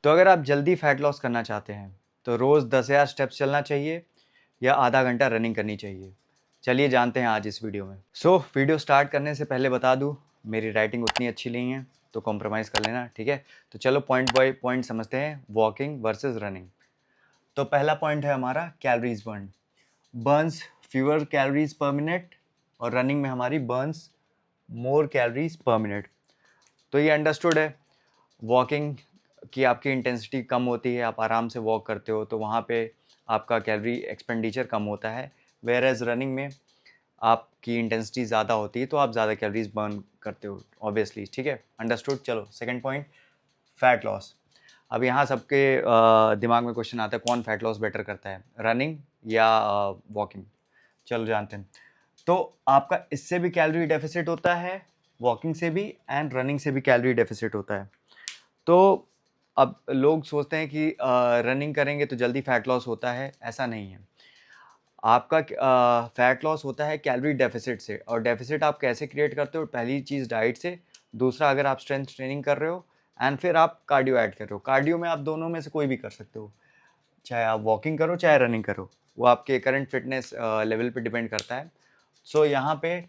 तो अगर आप जल्दी फैट लॉस करना चाहते हैं तो रोज़ 10,000 स्टेप्स चलना चाहिए या आधा घंटा रनिंग करनी चाहिए। चलिए जानते हैं आज इस वीडियो में। वीडियो स्टार्ट करने से पहले बता दूं, मेरी राइटिंग उतनी अच्छी नहीं है तो कॉम्प्रोमाइज़ कर लेना, ठीक है। तो चलो पॉइंट बाय पॉइंट समझते हैं, वॉकिंग वर्सेस रनिंग। तो पहला पॉइंट है हमारा कैलोरीज बर्न्स फ्यूअर कैलोरीज पर मिनट, और रनिंग में हमारी बर्न्स मोर कैलोरीज पर मिनट। तो ये अंडरस्टूड है। वॉकिंग की आपकी इंटेंसिटी कम होती है, आप आराम से वॉक करते हो तो वहाँ पे आपका कैलोरी एक्सपेंडिचर कम होता है। वेयर एज रनिंग में आपकी इंटेंसिटी ज़्यादा होती है तो आप ज़्यादा कैलोरीज बर्न करते हो ऑब्वियसली, ठीक है, अंडरस्टूड। चलो सेकंड पॉइंट, फैट लॉस। अब यहाँ सबके दिमाग में क्वेश्चन आता है, कौन फैट लॉस बेटर करता है, रनिंग या वॉकिंग। चलो जानते हैं। तो आपका इससे भी कैलोरी डेफिसिट होता है, वॉकिंग से भी एंड रनिंग से भी कैलोरी डेफिसिट होता है। तो अब लोग सोचते हैं कि रनिंग करेंगे तो जल्दी फैट लॉस होता है, ऐसा नहीं है। आपका फैट लॉस होता है कैलोरी डेफिसिट से, और डेफिसिट आप कैसे क्रिएट करते हो, पहली चीज़ डाइट से, दूसरा अगर आप स्ट्रेंथ ट्रेनिंग कर रहे हो, एंड फिर आप कार्डियो ऐड कर रहे हो। कार्डियो में आप दोनों में से कोई भी कर सकते हो, चाहे आप वॉकिंग करो चाहे रनिंग करो, वो आपके करंट फिटनेस लेवल पे डिपेंड करता है। यहाँ पे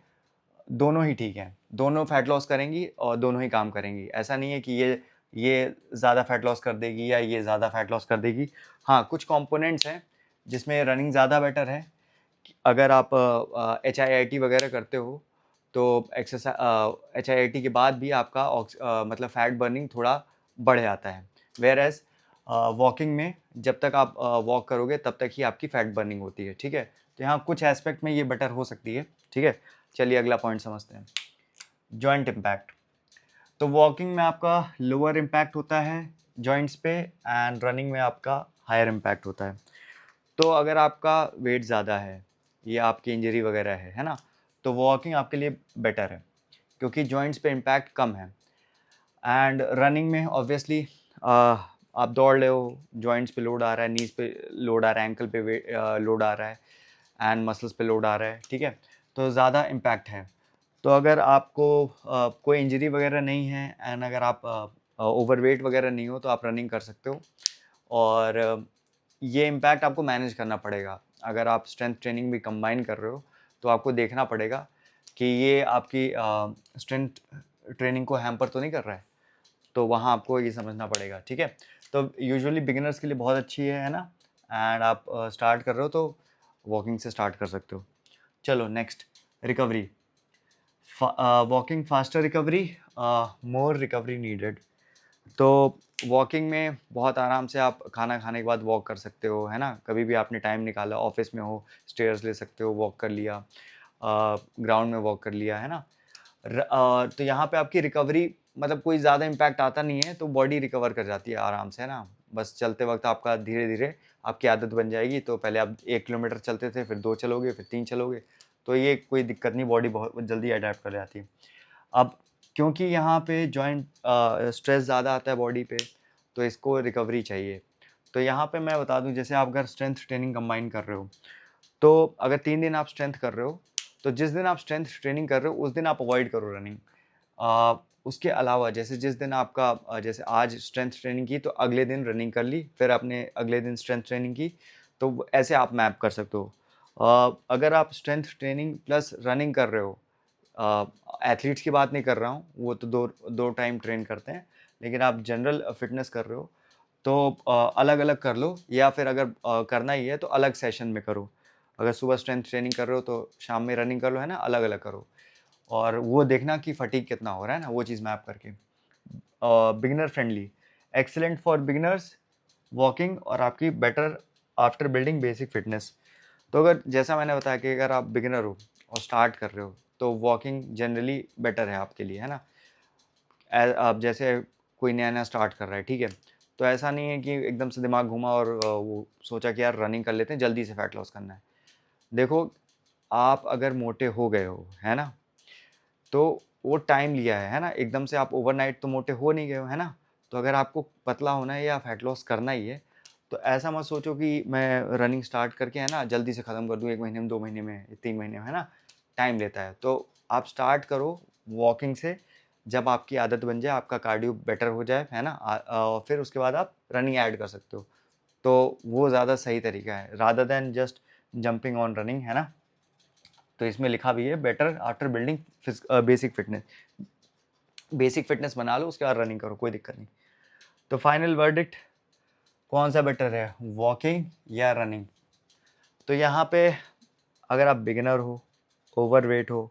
दोनों ही ठीक हैं, दोनों फैट लॉस करेंगी और दोनों ही काम करेंगी। ऐसा नहीं है कि ये ज़्यादा फैट लॉस कर देगी या ये ज़्यादा फैट लॉस कर देगी। हाँ, कुछ कंपोनेंट्स हैं जिसमें रनिंग ज़्यादा बेटर है। अगर आप HIIT वगैरह करते हो तो HIIT के बाद भी आपका मतलब फैट बर्निंग थोड़ा बढ़ जाता है। वेयर एज वॉकिंग में जब तक आप वॉक करोगे तब तक ही आपकी फैट बर्निंग होती है, ठीक है। तो यहाँ कुछ एस्पेक्ट में ये बेटर हो सकती है, ठीक है। चलिए अगला पॉइंट समझते हैं, जॉइंट इम्पैक्ट। तो वॉकिंग में आपका लोअर इम्पैक्ट होता है जॉइंट्स पे, एंड रनिंग में आपका हायर इम्पैक्ट होता है। तो अगर आपका वेट ज़्यादा है या आपकी इंजरी वगैरह है ना, तो वॉकिंग आपके लिए बेटर है क्योंकि जॉइंट्स पे इम्पैक्ट कम है। एंड रनिंग में ऑब्वियसली आप दौड़ रहे हो, जॉइंट्स पे लोड आ रहा है, नीज पे लोड आ रहा है, एंकल पे लोड आ रहा है, एंड मसल्स पे लोड आ रहा है, ठीक है। तो ज़्यादा इम्पैक्ट है। तो अगर आपको कोई इंजरी वगैरह नहीं है एंड अगर आप ओवरवेट वगैरह नहीं हो तो आप रनिंग कर सकते हो। और ये इम्पैक्ट आपको मैनेज करना पड़ेगा। अगर आप स्ट्रेंथ ट्रेनिंग भी कंबाइन कर रहे हो तो आपको देखना पड़ेगा कि ये आपकी स्ट्रेंथ ट्रेनिंग को हैम्पर तो नहीं कर रहा है, तो वहाँ आपको ये समझना पड़ेगा, ठीक है। तो यूजुअली बिगिनर्स के लिए बहुत अच्छी है ना, एंड आप स्टार्ट कर रहे हो तो वॉकिंग से स्टार्ट कर सकते हो। चलो next, recovery. Walking faster recovery, more recovery needed. तो वॉकिंग में बहुत आराम से आप खाना खाने के बाद वॉक कर सकते हो, है ना। कभी भी आपने टाइम निकाला, ऑफिस में हो, स्टेयर्स ले सकते हो, वॉक कर लिया, ग्राउंड में वॉक कर लिया, है ना। तो यहाँ पे आपकी रिकवरी मतलब कोई ज़्यादा इम्पैक्ट आता नहीं है, तो बॉडी रिकवर कर जाती है आराम से, है ना। बस चलते वक्त आपका धीरे धीरे आपकी आदत बन जाएगी। तो पहले आप 1 किलोमीटर चलते थे, फिर 2 चलोगे, फिर 3 चलोगे, तो ये कोई दिक्कत नहीं, बॉडी बहुत जल्दी अडेप्ट कर जाती है। अब क्योंकि यहाँ पे जॉइंट स्ट्रेस ज़्यादा आता है बॉडी पे, तो इसको रिकवरी चाहिए। तो यहाँ पे मैं बता दूँ, जैसे आप अगर स्ट्रेंथ ट्रेनिंग कंबाइन कर रहे हो, तो अगर 3 दिन आप स्ट्रेंथ कर रहे हो, तो जिस दिन आप स्ट्रेंथ ट्रेनिंग कर रहे हो उस दिन आप अवॉइड करो रनिंग। उसके अलावा जैसे जिस दिन आपका जैसे आज स्ट्रेंथ ट्रेनिंग की तो अगले दिन रनिंग कर ली, फिर आपने अगले दिन स्ट्रेंथ ट्रेनिंग की, तो ऐसे आप मैप कर सकते हो। अगर आप स्ट्रेंथ ट्रेनिंग प्लस रनिंग कर रहे हो, एथलीट्स की बात नहीं कर रहा हूँ, वो तो दो दो टाइम ट्रेन करते हैं, लेकिन आप जनरल फिटनेस कर रहे हो तो अलग अलग कर लो, या फिर अगर करना ही है तो अलग सेशन में करो। अगर सुबह स्ट्रेंथ ट्रेनिंग कर रहे हो तो शाम में रनिंग कर लो, है ना, अलग अलग करो। और वो देखना कि फटीग कितना हो रहा है ना, वो चीज़ मैप करके। Beginner friendly, excellent for beginners walking, और आपकी better after building basic fitness. तो अगर जैसा मैंने बताया कि अगर आप बिगिनर हो और स्टार्ट कर रहे हो तो वॉकिंग जनरली बेटर है आपके लिए, है ना। आप जैसे कोई नया नया स्टार्ट कर रहा है, ठीक है, तो ऐसा नहीं है कि एकदम से दिमाग घुमा और वो सोचा कि यार रनिंग कर लेते हैं, जल्दी से फैट लॉस करना है। देखो, आप अगर मोटे हो गए हो, है ना, तो वो टाइम लिया है ना, एकदम से आप ओवरनाइट तो मोटे हो नहीं गए हो, है ना। तो अगर आपको पतला होना है या फैट लॉस करना ही है तो ऐसा मत सोचो कि मैं रनिंग स्टार्ट करके, है ना, जल्दी से ख़त्म कर दूँ, 1 महीने में, 2 महीने में, 3 महीने में, है ना। टाइम लेता है, तो आप स्टार्ट करो वॉकिंग से, जब आपकी आदत बन जाए, आपका कार्डियो बेटर हो जाए, है ना, फिर उसके बाद आप रनिंग ऐड कर सकते हो। तो वो ज़्यादा सही तरीका है rather than just jumping on running, है ना। तो इसमें लिखा भी है better after building basic fitness. Basic fitness बना लो, उसके बाद रनिंग करो, कोई दिक्कत नहीं। तो फाइनल वर्डिक्ट, कौन सा बेटर है, वॉकिंग या रनिंग? तो यहाँ पे अगर आप बिगिनर हो, ओवरवेट हो,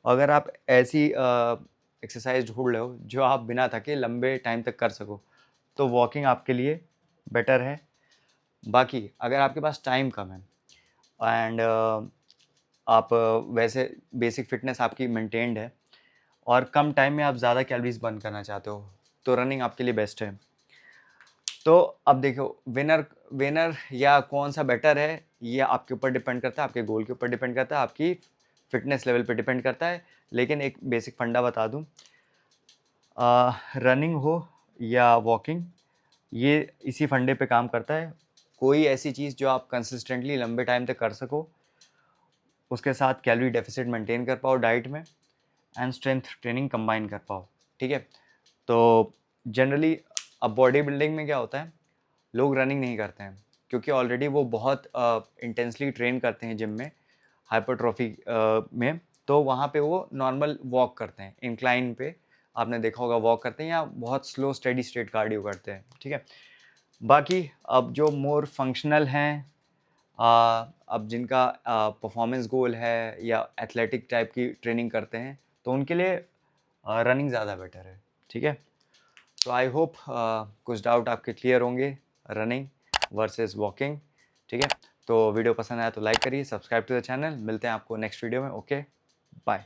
अगर आप ऐसी एक्सरसाइज ढूंढ रहे हो जो आप बिना थके लंबे टाइम तक कर सको, तो वॉकिंग आपके लिए बेटर है। बाकी अगर आपके पास टाइम कम है एंड आप वैसे बेसिक फिटनेस आपकी मेंटेन्ड है और कम टाइम में आप ज़्यादा कैलोरीज बर्न करना चाहते हो, तो रनिंग आपके लिए बेस्ट है। तो अब देखो, विनर विनर या कौन सा बेटर है, ये आपके ऊपर डिपेंड करता है, आपके गोल के ऊपर डिपेंड करता है, आपकी फिटनेस लेवल पे डिपेंड करता है। लेकिन एक बेसिक फंडा बता दूं, रनिंग हो या वॉकिंग, ये इसी फंडे पे काम करता है। कोई ऐसी चीज़ जो आप कंसिस्टेंटली लंबे टाइम तक कर सको, उसके साथ कैलोरी डेफिसिट मेंटेन कर पाओ डाइट में, एंड स्ट्रेंथ ट्रेनिंग कंबाइन कर पाओ, ठीक है। तो जनरली अब बॉडी बिल्डिंग में क्या होता है, लोग रनिंग नहीं करते हैं क्योंकि ऑलरेडी वो बहुत इंटेंसली ट्रेन करते हैं जिम में, हाइपरट्रॉफी में। तो वहाँ पे वो नॉर्मल वॉक करते हैं, इंक्लाइन पे आपने देखा होगा वॉक करते हैं, या बहुत स्लो स्टेडी स्टेट कार्डियो करते हैं, ठीक है। बाकी अब जो मोर फंक्शनल हैं, अब जिनका परफॉर्मेंस गोल है या एथलेटिक टाइप की ट्रेनिंग करते हैं, तो उनके लिए रनिंग ज़्यादा बेटर है, ठीक है। तो आई होप कुछ डाउट आपके क्लियर होंगे, रनिंग वर्सेस वॉकिंग, ठीक है। तो वीडियो पसंद आया तो लाइक करिए, सब्सक्राइब टू द चैनल। मिलते हैं आपको नेक्स्ट वीडियो में। Okay, bye.